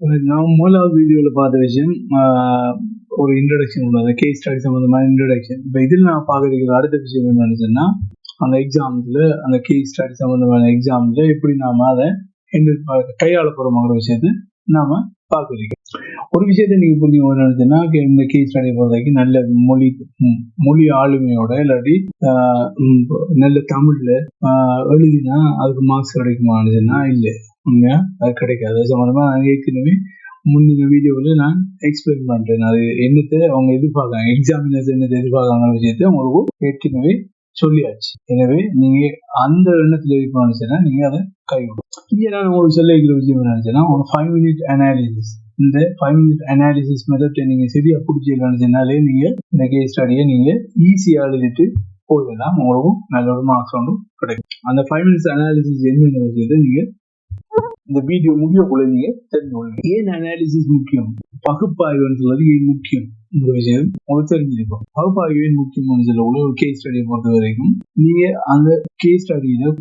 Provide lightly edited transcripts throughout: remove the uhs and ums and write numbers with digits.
நான் முதலாவது வீடியோவில் பார்த்த விஷயம் ஒரு இன்ட்ரடக்ஷன் உள்ளது, கேஸ் ஸ்டடி சம்மந்தமான இன்ட்ரடக்ஷன். இப்போ இதில் நான் பார்க்குறதுக்கு அடுத்த விஷயம் என்னன்னு சொன்னால், அந்த எக்ஸாம்ஸில் அந்த கேஸ் ஸ்டடி சம்மந்தமான எக்ஸாமில் எப்படி நாம் அதை கையாள போகிறோங்கிற விஷயத்தை நாம் பார்க்குறீங்க. ஒரு விஷயத்தை நீங்கள் புரிஞ்சுக்கணும் நினைச்சேன்னா, இந்த கேஸ் ஸ்டடியை பொறுத்த வரைக்கும் நல்ல மொழி ஆளுமையோட இல்லாட்டி நல்ல தமிழில் எழுதினா அதுக்கு மார்க்ஸ் கிடைக்குமானுச்சுன்னா இல்லை, உண்மையாக அது கிடைக்காது. அது சம்மந்தமாக நான் ஏற்கனவே முந்தின வீடியோவில் நான் எக்ஸ்பிளைன் பண்ணுறேன். அது என்னத்தை அவங்க எதிர்பார்க்காங்க, எக்ஸாமினர்ஸ் என்னத்தை எதிர்பார்க்காங்கிற விஷயத்தை உங்களுக்கு ஏற்கனவே சொல்லியாச்சு. எனவே நீங்கள் அந்த எண்ணத்தில் இருக்கணும்னுச்சுன்னா நீங்கள் அதை கைவிடும். இங்கே நான் உங்களுக்கு சொல்ல வைக்கிற விஷயம் நினைச்சேன்னா, ஒரு 5 minute அனாலிசிஸ், இந்த 5 minute அனாலிசிஸ் மெத்தட்டை நீங்கள் சரியாக பிடிச்சிருக்கானுச்சுனாலே நீங்கள் இந்த கேஸ் ஸ்டடியை நீங்கள் ஈஸியாக எழுதிட்டு போயிடலாம். உங்களுக்கும் நல்ல ஒரு மார்க்ஸ் ஒன்றும் கிடைக்கும். அந்த 5 minutes அனாலிசிஸ் என்னங்கிற விஷயத்தை நீங்கள் இந்த வீடியோ முடியக்குள்ள நீங்க தெரிஞ்சுக்கொள்ளுங்க. ஏன் அனாலிசிஸ் முக்கியம், பகுப்பாய்வுன்னு சொல்றது ஏன் முக்கியம் இந்த விஷயம் உங்களுக்கு தெரிஞ்சிருக்கும். பகுப்பாய்வு ஏன் முக்கியம்னு சொல்லக்குள்ள ஒரு கேஸ் ஸ்டடியை பொறுத்த வரைக்கும் நீங்க அந்த கேஸ் ஸ்டடியில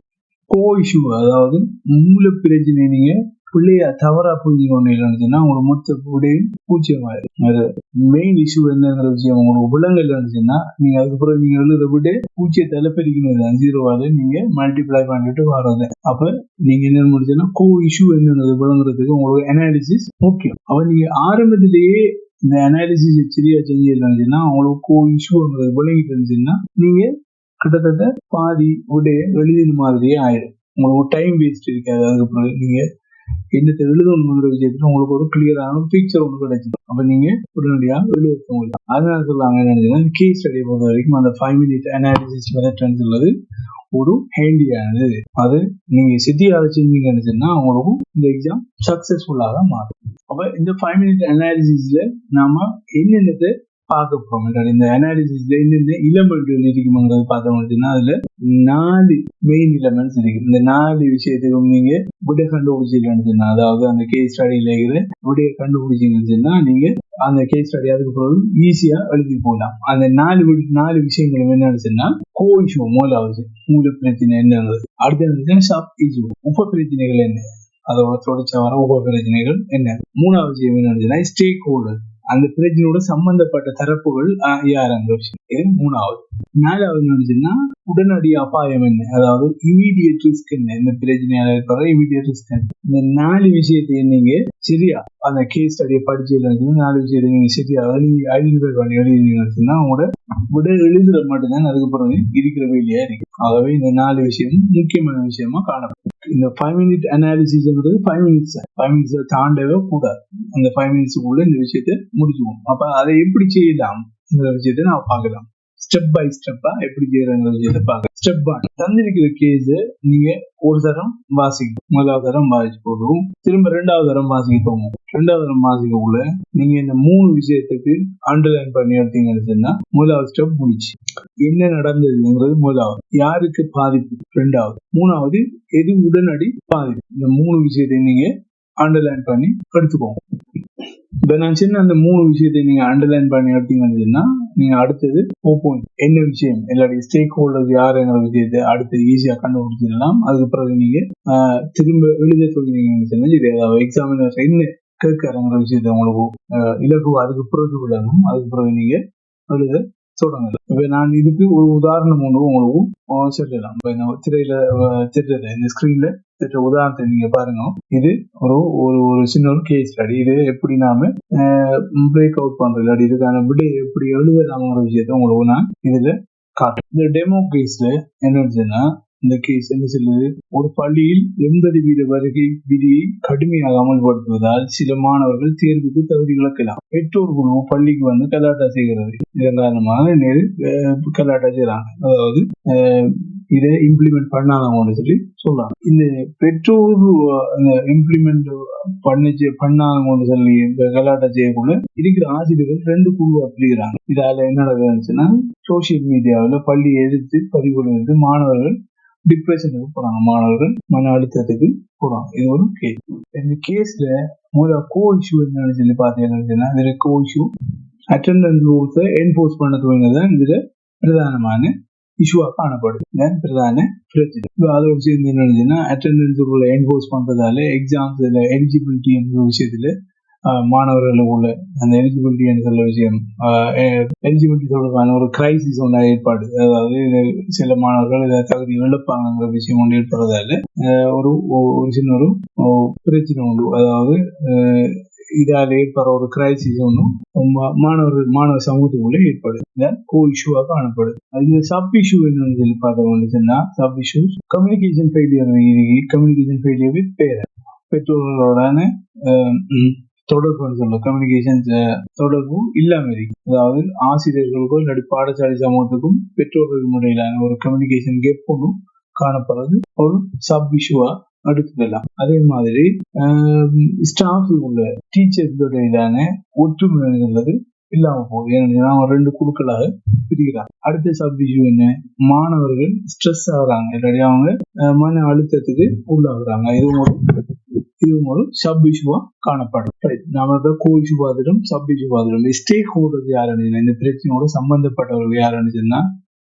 கோ இஷ்யூ, அதாவது மூல பிரச்சனை நீங்க பிள்ளைய தவறா புரிஞ்சுக்கொண்டு இல்லைன்னு உங்களோட மொத்த விடையும் பூச்சியமாயிரும். அது மெயின் இஷ்யூ என்னங்கிற விஷயம் உங்களுக்கு விலங்கு இல்லைன்னுச்சுன்னா நீங்க அதுக்கப்புறம் நீங்க எழுத விட பூச்சியத்தால பெருக்கணும், 0 நீங்க மல்டிப்ளை பண்ணிட்டு வர்றது. அப்ப நீங்க என்ன முடிச்சுன்னா கோ இஷ்யூ என்னங்கிறது விளங்குறதுக்கு உங்களுக்கு அனாலிசிஸ் முக்கியம். அப்ப நீங்க ஆரம்பத்திலேயே இந்த அனாலிசிஸ் சரியா செஞ்சு இல்லைன்னுச்சுன்னா உங்களுக்கு கோ இஷ்யூங்கிறது விளங்கிட்டு இருந்துச்சுன்னா நீங்க கிட்டத்தட்ட பாதி விடைய எழுதின மாதிரியே ஆயிடும். உங்களுக்கு டைம் வேஸ்ட் இருக்காது. அதுக்கப்புறம் நீங்க என்னத்தை எழுதணுங்கிற விஷயத்துல உங்களுக்கு ஒரு கிளியரான பிக்சர் ஒன்று கிடைச்சிடும். அப்ப நீங்க உடனடியாக எழுத முடியும். அதனால சொல்லாங்க என்னன்னா, கேஸ் ஸ்டடியை பொறுத்த வரைக்கும் அந்த 5 minute அனாலிசிஸ் மெத்தட் உள்ளது ஒரு ஹேண்டியானது. அது நீங்க சித்தியாக செஞ்சீங்கன்னு சொன்னா உங்களுக்கும் இந்த எக்ஸாம் சக்சஸ்ஃபுல்லாக மாறும். அப்ப இந்த 5 minute அனாலிசிஸ்ல நாம என்னென்னத்தை பார்க்க போறோம், இந்த அனாலிசிஸ்ல என்னென்ன எலிமெண்ட்கள் இருக்குங்கிறது பார்த்தோம்னா அதுல 4 மெயின் எலிமெண்ட்ஸ் இருக்கு. இந்த 4 விஷயத்துக்கும் நீங்க விடை கண்டுபிடிச்சிருக்கா, அதாவது அந்த கேஸ் ஸ்டடியில இருக்கிற விடையை கண்டுபிடிச்சிங்கன்னா நீங்க அந்த கேஸ் ஸ்டடி அதுக்கு பிறகு ஈஸியா எழுதி போகலாம். அந்த 4 விஷயங்களும் என்னன்னு சொன்னா, கோ இஷ்யூ முதலாவது மூல பிரச்சனை என்னங்கிறது, அடுத்தது சப் இஷ்யூ உப பிரச்சனைகள் என்ன, அதோட தொடர்ச்சியா வர உப பிரச்சனைகள் என்ன, மூணாவது விஷயம் என்னன்னு ஸ்டேக் ஹோல்டர், அந்த பிரச்சனையோட சம்பந்தப்பட்ட தரப்புகள் யாருங்கிற விஷயம், இது மூணாவது. நாலாவது என்னச்சுன்னா உடனடி அபாயம் என்ன, அதாவது இமீடியட் ரிஸ்க் என்ன, இந்த பிரச்சனையால இருக்கிற இமீடியட் ரிஸ்க் என்ன. இந்த 4 விஷயத்தை நீங்க சரியா அந்த கேஸ் ஸ்டடியை படிச்சு 4 விஷயத்தை நீங்க சரியா ஐடென்டிஃபை பண்ணி எழுதினீங்கன்னா உங்களோட விட எழுதுற மட்டும்தான் அதுக்கப்புறம் இருக்கிற வேலையா இருக்கு. ஆகவே இந்த 4 விஷயம் முக்கியமான விஷயமா காணப்படும். இந்த 5 minute அனாலிசிஸ்ங்கிறது 5 minutes தாண்டவே கூடாது. அந்த 5 minutesக்குள்ள இந்த விஷயத்தை முடிச்சுக்கணும். அப்ப அதை எப்படி செய்யலாம் இந்த விஷயத்தை நான் பார்க்கலாம். ஸ்டெப் பை ஸ்டெப்பா எப்படி செய்யறங்கிற விஷயத்தை பார்க்கலாம். ஸ்டெப் 1, தந்திருக்கிற கேஸ் நீங்க ஒரு தரம் வாசிக்கணும். முதலாவது தரம் வாசிச்சு போடுவோம், திரும்ப 2வது தரம் வாசிக்க போவோம். 2வது தரம் வாசிக்கக்குள்ள நீங்க இந்த 3 விஷயத்துக்கு அண்டர்லைன் பண்ணி எடுத்தீங்கன்னு சொன்னா முதலாவது ஸ்டெப் முடிச்சு. என்ன நடந்ததுங்கிறது முதலாவது, யாருக்கு பாதிப்பு 2வது, 3வது எது உடனடி பாதிப்பு. இந்த 3 விஷயத்தை நீங்க அண்டர்லைன் பண்ணி எடுத்துக்கோங்க. இப்ப நான் சின்ன அந்த 3 விஷயத்தை நீங்க அண்டர்லைன் பண்ணி எடுத்தீங்கன்னா நீங்க அடுத்தது என்ன விஷயம் எல்லாருடைய ஸ்டேக் ஹோல்டர்ஸ் யாருங்கிற விஷயத்தை அடுத்து ஈஸியா கண்டுபிடிச்சிடலாம். அதுக்கு பிறகு நீங்க திரும்ப எழுத சொல்லிங்கன்னா எக்ஸாமினர் என்ன கேட்கறங்கிற விஷயத்த உங்களுக்கு இலக்கு அதுக்கு பிறகு விளங்கும். அதுக்கு பிறகு நீங்க எழுத தொடங்கலாம். இப்ப நான் இதுக்கு ஒரு உதாரணம் ஒன்று உங்களுக்கும் சொல்லலாம். இப்ப இந்த திரையில திட்டத்தை இந்த ஸ்கிரீன்ல திட்ட உதாரணத்தை நீங்க பாருங்க. இது ஒரு சின்ன ஒரு கேஸ் ஸ்டடி. இது எப்படி நாம பிரேக் அவுட் பண்றது இல்லாட்டி இதுக்கான விடை எப்படி எழுதலாம்ங்கிற விஷயத்த உங்களுக்கு நான் இதுல காட்டுறேன். இந்த டெமோ கேஸ்ல என்னன்னா, இந்த கேஸ் என்ன சொல்லுது, ஒரு பள்ளியில் 80% வருகை விதியை கடுமையாக அமல்படுத்துவதால் சில மாணவர்கள் தேர்வுக்கு தகுதி இழக்கலாம். பெற்றோர் குழு பள்ளிக்கு வந்து கலாட்டா செய்கிறது. இதன் காரணமாக கலாட்டா செய்யறாங்க. அதாவது இதை இம்ப்ளிமெண்ட் பண்ணாதவங்க சொல்லி சொல்றாங்க. இந்த பெற்றோர் இம்ப்ளிமெண்ட் பண்ணாதவங்க சொல்லி கலாட்டா செய்யக்குள்ள இருக்கிற ஆசிரியர்கள் 2 குழுவா பிரிக்கிறாங்க. இதால என்ன நடக்குதுன்னா, சோசியல் மீடியாவில் பள்ளியை எதிர்த்து பதிவுகள் வந்து மாணவர்கள் டிப்ரெஷனுக்கு போறாங்க, மாணவர்கள் மன அழுத்தத்துக்கு போறாங்க. இது ஒரு கேஸ். இந்த கேஸ்ல முதல்ல கோ இஷ்யூ என்னன்னு சொல்லி பாத்தீங்கன்னா, இதுல கோ இஷ்யூ அட்டெண்டன்ஸ் ரூல்ஸை என்ஃபோர்ஸ் பண்ண துவங்கினதான் இதுல பிரதானமான இஷ்யூவா காணப்படுது. பிரதான பிரச்சனை அதோட சேர்ந்து என்னன்னா, அட்டெண்டன்ஸ் ரூலை என்ஃபோர்ஸ் பண்றதால எக்ஸாம்ஸ்ல எலிஜிபிலிட்டி என்ற விஷயத்துல மாணவர்களுக்குள்ள அந்த எலிஜிபிலிட்டி சொல்ல விஷயம், எலிஜிபிலிட்டி தொடர்பான ஒரு கிரைசிஸ் ஒன்று ஏற்பாடு. அதாவது சில மாணவர்கள் இதை தகுதி இழப்பாங்கிற விஷயம் ஒன்று ஏற்படுறதால ஒரு சின்ன ஒரு பிரச்சனை உண்டு. அதாவது இதால் ஏற்படுற ஒரு கிரைசிஸ் ஒன்றும் மாணவ சமூகத்துக்குள்ளே ஏற்படுது, கோ இஷ்யூவா காணப்படுது. அது சப் இஷ்யூ என்னன்னு சொல்லி பார்த்தோம்னா, sub issues communication failure with parents, பெற்றோர்களோடான தொடர்புன்னு சொல்லுவோம். கம்யூனிகேஷன் தொடர்பு இல்லாம இருக்கு. அதாவது ஆசிரியர்களுக்கும் இல்லாட்டி பாடசாலை சமூகத்துக்கும் பெற்றோர்களுக்கும் இடையிலான ஒரு கம்யூனிகேஷன் கேப் ஒன்றும் காணப்படுறது ஒரு சப் இஷ்யூவா எடுத்துக்கலாம். அதே மாதிரி ஸ்டாஃப் உள்ள டீச்சர்ஸ் இடையிலான ஒற்றுமை உள்ளது இல்லாம போகுது. ஏன்னா ரெண்டு குழுக்களாக பிரிக்கிறாங்க. அடுத்த சப் இஷ்யூ என்ன, மாணவர்கள் ஸ்ட்ரெஸ் ஆகுறாங்க, இல்லாட்டி அவங்க மன அழுத்தத்துக்கு உள்ளாகுறாங்க. இதுவும் ஒரு சப் இஷ்யூவா காணப்படும். நாம கோ இஷ்யூ பார்த்துட்டோம், சப் இஷ்யூ பார்த்துட்டோம். ஸ்டேக் ஹோல்டர்ஸ் யாருன்னு, இந்த பிரச்சனையோட சம்பந்தப்பட்டவர்கள் யாருன்னு சொன்னா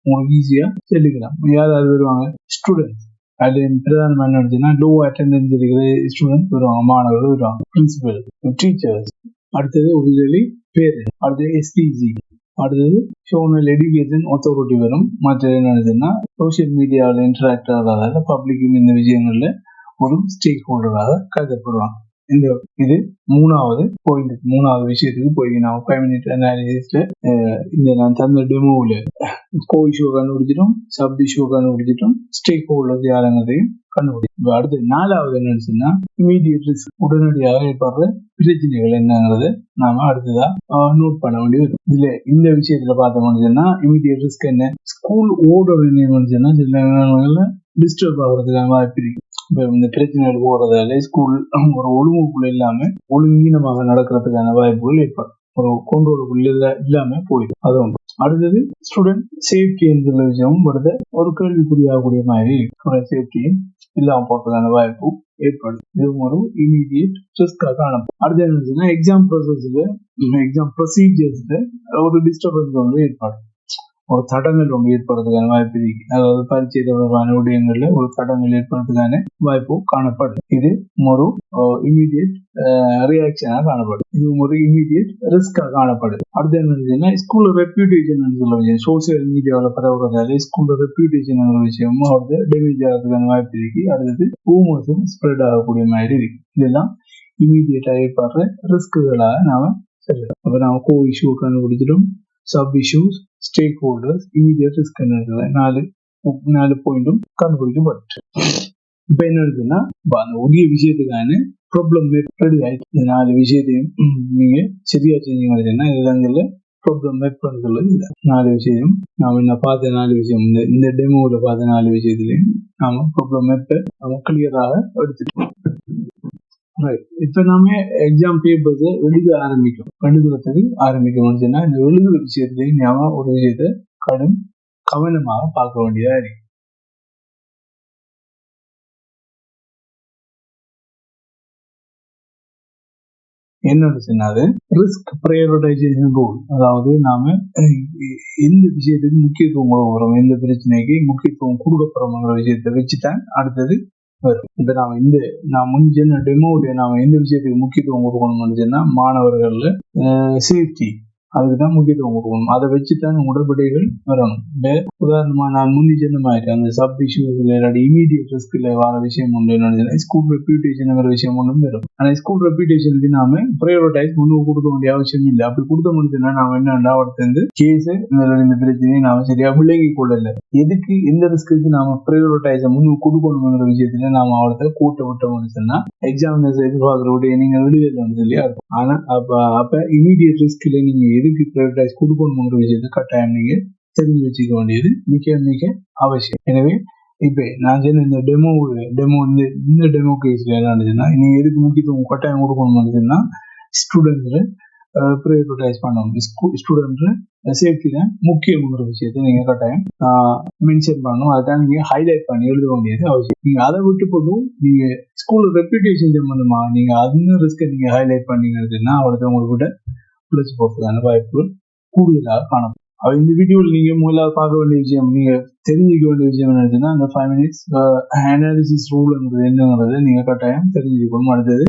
உங்களுக்கு ஈஸியா சொல்லிக்கலாம். யாராவது வருவாங்க, ஸ்டூடெண்ட்ஸ். அது பிரதானமா என்ன, லோ அட்டெண்டன்ஸ் இருக்கிற ஸ்டூடெண்ட்ஸ் வருவாங்க, மாணவர்கள் வருவாங்க, பிரின்சிபல், டீச்சர்ஸ். அடுத்தது ஒபிவியஸ்லி பேரண்ட்ஸ். அடுத்தது எஸ்பிசி. அடுத்தது சோனல் எஜுகேஷன் அத்தாரிட்டி வரும். மற்றது என்னதுன்னா சோசியல் மீடியாவில் இன்டராக்ட் ஆகிறதால பப்ளிக் இந்த விஷயங்கள்ல ஒரு ஸ்டேக் ஹோல்டராக கருதப்படுவாங்க. இது மூணாவது பாயிண்ட். மூணாவது விஷயத்துக்கு போய் நான் 5 minute அனாலிசிஸ்ல இந்த நான் தந்த டெமோவில் கோ இஷ்யூ கண்டுபிடிச்சிட்டோம், சப் இஷ்யூ கண்டுபிடிச்சிட்டோம், ஸ்டேக் ஹோல்டர்ஸ் யாருங்கிறதையும் கண்டுபிடிச்சோம். அடுத்து நாலாவது என்னச்சுன்னா இமீடியட் ரிஸ்க், உடனடியாக ஏற்படுற பிரச்சனைகள் என்னங்கிறது நாம அடுத்ததா நோட் பண்ண வேண்டியது. இதுல இந்த விஷயத்துல பார்த்தோம்னா இமீடியட் ரிஸ்க் என்ன, ஸ்கூல் ஓர்டர் என்ன சில டிஸ்டர்ப் ஆகிறதுக்கான வாய்ப்பு இருக்கு. இந்த பிரச்சனைகள் போறதால ஸ்கூல் ஒரு ஒழுங்குக்குள்ள இல்லாம ஒழுங்கீனமாக நடக்கிறதுக்கான வாய்ப்புகள் ஏற்படும். ஒரு கொண்டோருக்குள்ள இல்லாம போயிடும். அது ஒன்று. அடுத்தது ஸ்டூடெண்ட் சேஃப்டி என்ற விஷயமும் வருது ஒரு கேள்விக்குறியாகக்கூடிய மாதிரி சேஃப்டியும் இல்லாம போறதுக்கான வாய்ப்பு ஏற்படும். இதுவும் ஒரு இமீடியட் ரிஸ்காக காணப்படும். அடுத்து என்ன, எக்ஸாம் ப்ரொசீஜர்ஸ்ல ஒரு டிஸ்டர்பன்ஸ் வந்து ஏற்படும். ஒரு தடங்கள் ஒன்று ஏற்படுறதுக்கான வாய்ப்பு இருக்கு. அதாவது பரீட்சை தொடர்பான விடயங்கள்ல ஒரு தடங்கள் ஏற்படுறதுக்கான வாய்ப்பு காணப்படும். இது ஒரு இமீடியட் ரியாக்ஷனாக காணப்படும். இது ஒரு இமீடியட் ரிஸ்கா காணப்படுது. அடுத்து என்ன, ஸ்கூல் ரெப்யூட்டேஷன் சொல்லுவாங்க. சோசியல் மீடியாவில் பரவுறதால ஸ்கூல் ரெப்யூட்டேஷன் விஷயமும் அவருக்கு டேமேஜ் ஆகிறதுக்கான வாய்ப்பு இருக்கு. அடுத்தது ரூமர்ஸும் ஸ்ப்ரெட் ஆகக்கூடிய மாதிரி இருக்கு. இதெல்லாம் இமீடியட்டா ஏற்படுற ரிஸ்குகளாக நாம சொல்லலாம். அப்ப நாம கோ இஷ்யூ கண்டுபிடிச்சிட்டோம், sub issues, stack holders, immediate risk நாலு பாயிண்டும் கண்டுபிடிக்கப்பட்டு இப்ப என்ன இருக்குன்னா அந்த உரிய விஷயத்துக்கான ப்ராப்ளம் ரெடி ஆயிடுச்சு. இந்த 4 விஷயத்தையும் நீங்க சரியா செஞ்சீங்கன்னா இதுல ப்ராப்ளம் மேப் பண்ணுறது இல்லை. 4 விஷயம் நாம என்ன பார்த்த 4 விஷயம் இந்த டெமோல பார்த்த 4 விஷயத்திலையும் நாம ப்ராப்ளம் மேப்பை நம்ம கிளியராக எடுத்துக்கோம். இப்ப நாம எக்ஸாம் பேப்பர்ஸ் எழுதுறதுக்கு ஆரம்பிக்கணும்னு சொன்னா இந்த எழுதுற விஷயத்திலேயே நாம ஒரு விஷயத்த கவனமாக பார்க்க வேண்டியதா இருக்கு. என்னன்னு சொன்னாது ரிஸ்க் ப்ரையாரிட்டைசேஷன் ரூல். அதாவது நாம எந்த விஷயத்துக்கு முக்கியத்துவம் கொடுக்குறோம், எந்த பிரச்சனைக்கு முக்கியத்துவம் கொடுக்கப்படுறோங்கிற விஷயத்த வச்சுதான் அடுத்தது வரும். இப்ப நான் முன்ன டெமோல நாம எந்த விஷயத்துக்கு முக்கியத்துவம் கொடுக்கணும்னு சொன்னா மாணவர்கள்ல சேஃப்டி, அதுக்குதான் முக்கியத்துவம் கொடுக்கணும். அதை வச்சுதான் உடற்படிகள் வரணும். உதாரணமா நான் முன்னி சொன்ன மாதிரி அந்த சப் இஷ்யூஸ்ல இல்லாட்டி இமீடியட் ரிஸ்க்ல வர விஷயம் ஒன்று என்ன, ஸ்கூல் ரெப்யூட்டேஷன் விஷயம் ஒன்றும் வரும். ஆனா ஸ்கூல் ரெப்யூட்டேஷனுக்கு நாம ப்ரையாரிட்டைஸ் முன்னுக்கு கொடுக்க வேண்டிய அவசியம் இல்லை. அப்படி கொடுத்த முடிச்சுன்னா நாம என்ன அடுத்து கேஸ் இந்த பிரச்சனையை நாம சரியா விலகி கொள்ளல. எதுக்கு எந்த ரிஸ்க்கு நாம ப்ரையாரிட்டைஸ முன்னுக்கு கொடுக்கணுங்கிற விஷயத்துல நாம அவர்த்த கூட்ட விட்டோம்னு சொன்னா எக்ஸாமினர்ஸ் எதிர்பார்க்கிற விட நீங்க விடுதலைன்னு சொல்லி இருக்கும். ஆனா அப்ப இமீடியட் ரிஸ்க்ல நீங்க எதுக்கு ப்ரையாரிட்டைஸ் கொடுக்கணுங்கிற விஷயத்த கட்டாயம் நீங்க தெரிஞ்சு வச்சுக்க வேண்டியது மிக மிக அவசியம். எனவே இப்ப நான் சொன்ன இந்த டெமோ கேஸ்ல என்ன இருந்துச்சுன்னா நீங்க எதுக்கு முக்கியத்துவம் கட்டாயம் கொடுக்கணும்னு சொன்னா ஸ்டூடெண்ட்ல ப்ரையாரிட்டைஸ் பண்ணணும். ஸ்டூடெண்ட் சேஃப்டி தான் முக்கியங்கிற விஷயத்த நீங்க கட்டாயம் மென்ஷன் பண்ணணும். அதான் நீங்க ஹைலைட் பண்ணி எழுத வேண்டியது அவசியம். நீங்க அதை விட்டு போதும் நீங்க ஸ்கூல் ரெப்யூட்டேஷன் சம்பந்தமா நீங்க அந்த ரிஸ்கை நீங்க ஹைலைட் பண்ணீங்கன்னா அவளுக்கு உங்கள்கிட்ட பிழைச்சு போறதுக்கான வாய்ப்புகள் கூடுதலாக காணப்படும். இந்த வீடியோவில் நீங்க முதலாவது பார்க்க வேண்டிய விஷயம், நீங்க தெரிஞ்சுக்க வேண்டிய விஷயம் என்னச்சுன்னா அந்த 5 minutes அனாலிசிஸ் ரூல் என்னங்கிறது நீங்க கட்டாயம் தெரிஞ்சுக்கணும். அடுத்தது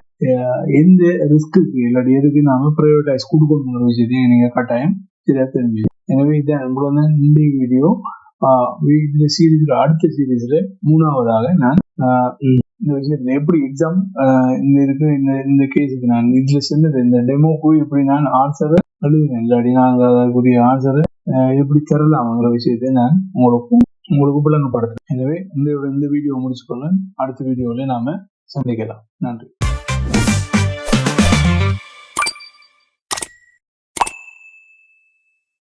எந்த ரிஸ்க்கு இல்லாட்டி எதுக்கு நாம ப்ரைவேட்டைஸ் கொடுக்கணுங்கிற விஷயத்தையும் நீங்க கட்டாயம் சரியா தெரிஞ்சு. எனவே இதான் நம்மளோட இந்த வீடியோ. இந்த சீரீஸ்ல அடுத்த சீரீஸ்ல 3ஆவதாக நான் இந்த விஷயத்துல எப்படி எக்ஸாம் இந்த இருக்கு இந்த கேஸுக்கு நான் இதுல செஞ்சது இந்த டெமோக்கு எப்படி நான் ஆன்சரை எழுதுவேன் இல்லாட்டி நாங்கள் அதற்குரிய ஆன்சரை எப்படி தரலாம்ங்கிற விஷயத்தை நான் உங்களுக்கு விளங்கப்படுத்துறேன். எனவே இந்த வீடியோ முடிச்சுக்கொள்ள அடுத்த வீடியோவில் நாம சந்திக்கலாம். நன்றி.